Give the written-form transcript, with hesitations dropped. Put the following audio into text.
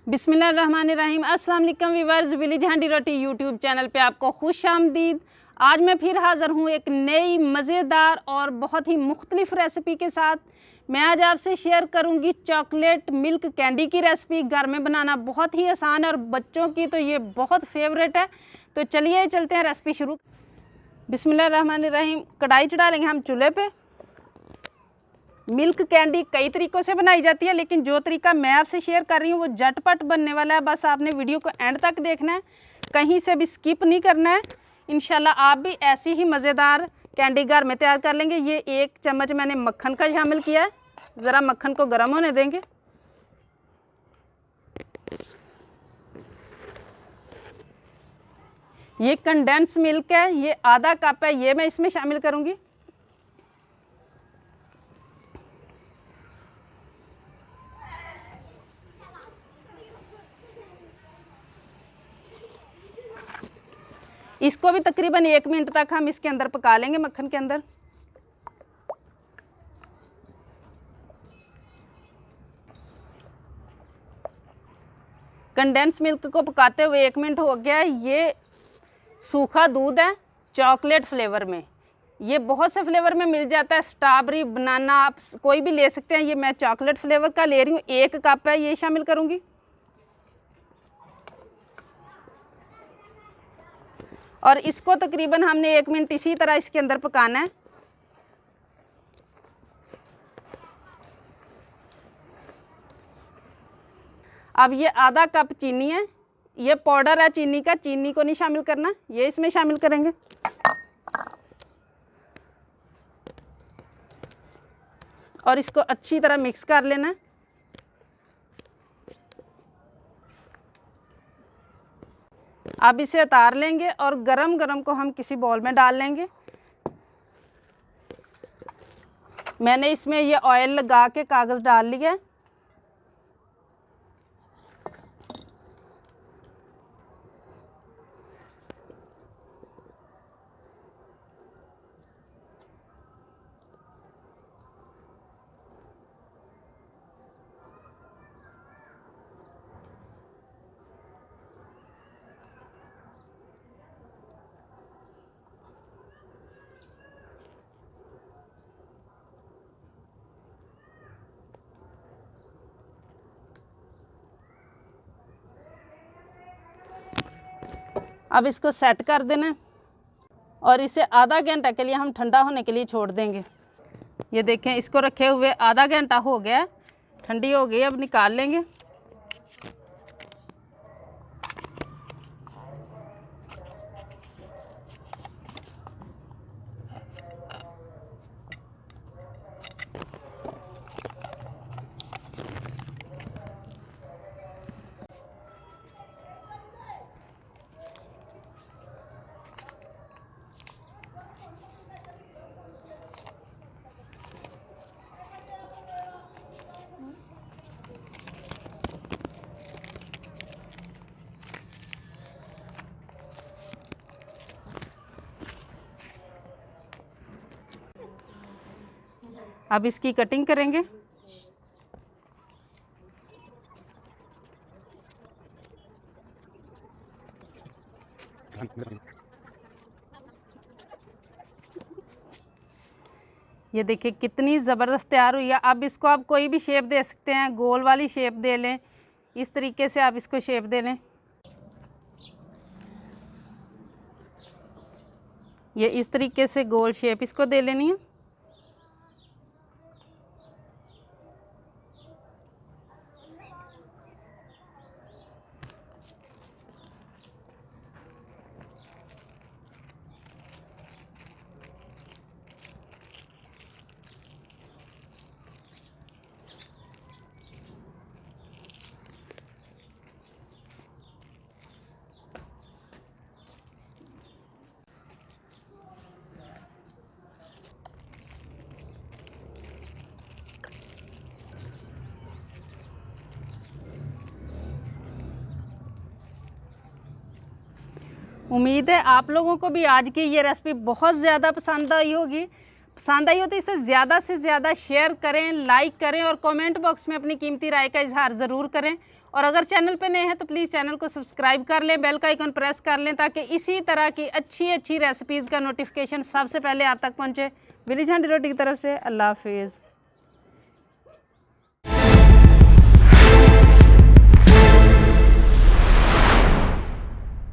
बिस्मिल्लाहिर्रहमानिर्रहीम। अस्सलाम वालेकुम व्यूअर्स, विलेज हांडी रोटी यूट्यूब चैनल पे आपको खुश आमदीद। आज मैं फिर हाज़िर हूँ एक नई मज़ेदार और बहुत ही मुख्तलिफ रेसिपी के साथ। मैं आज आपसे शेयर करूँगी चॉकलेट मिल्क कैंडी की रेसिपी। घर में बनाना बहुत ही आसान है और बच्चों की तो ये बहुत फेवरेट है। तो चलिए चलते हैं रेसिपी शुरू। बिस्मिल्लाहिर्रहमानिर्रहीम। कढ़ाई चढ़ा लेंगे हम चूल्हे पे। मिल्क कैंडी कई तरीक़ों से बनाई जाती है, लेकिन जो तरीका मैं आपसे शेयर कर रही हूँ वो झटपट बनने वाला है। बस आपने वीडियो को एंड तक देखना है, कहीं से भी स्किप नहीं करना है। इंशाल्लाह आप भी ऐसी ही मज़ेदार कैंडी घर में तैयार कर लेंगे। ये 1 चम्मच मैंने मक्खन का शामिल किया है। ज़रा मक्खन को गर्म होने देंगे। ये कंडेंस मिल्क है, ये आधा कप है, ये मैं इसमें शामिल करूँगी। इसको भी तकरीबन 1 मिनट तक हम इसके अंदर पका लेंगे, मक्खन के अंदर। कंडेंस मिल्क को पकाते हुए 1 मिनट हो गया है। ये सूखा दूध है चॉकलेट फ्लेवर में। ये बहुत से फ्लेवर में मिल जाता है, स्ट्रॉबेरी, बनाना, आप कोई भी ले सकते हैं। ये मैं चॉकलेट फ्लेवर का ले रही हूँ। 1 कप है, ये शामिल करूँगी। और इसको तकरीबन हमने 1 मिनट इसी तरह इसके अंदर पकाना है। अब ये आधा कप चीनी है, ये पाउडर है चीनी का, चीनी को नहीं शामिल करना, ये इसमें शामिल करेंगे। और इसको अच्छी तरह मिक्स कर लेना है। अब इसे उतार लेंगे और गरम गरम को हम किसी बाउल में डाल लेंगे। मैंने इसमें ये ऑयल लगा के कागज़ डाल लिया है। अब इसको सेट कर देना है और इसे आधा घंटा के लिए हम ठंडा होने के लिए छोड़ देंगे। ये देखें, इसको रखे हुए आधा घंटा हो गया, ठंडी हो गई। अब निकाल लेंगे। अब इसकी कटिंग करेंगे। ये देखिए कितनी ज़बरदस्त तैयार हुई है। अब इसको आप कोई भी शेप दे सकते हैं, गोल वाली शेप दे लें, इस तरीके से आप इसको शेप दे लें। ये इस तरीके से गोल शेप इसको दे लेनी है। उम्मीद है आप लोगों को भी आज की ये रेसिपी बहुत ज़्यादा पसंद आई होगी। पसंद आई हो तो इसे ज़्यादा से ज़्यादा शेयर करें, लाइक करें और कमेंट बॉक्स में अपनी कीमती राय का इजहार ज़रूर करें। और अगर चैनल पे नए हैं तो प्लीज़ चैनल को सब्सक्राइब कर लें, बेल का आइकन प्रेस कर लें ताकि इसी तरह की अच्छी अच्छी रेसिपीज़ का नोटिफिकेशन सबसे पहले आप तक पहुँचे। विलेज हांडी रोटी की तरफ से अल्लाह हाफिज़।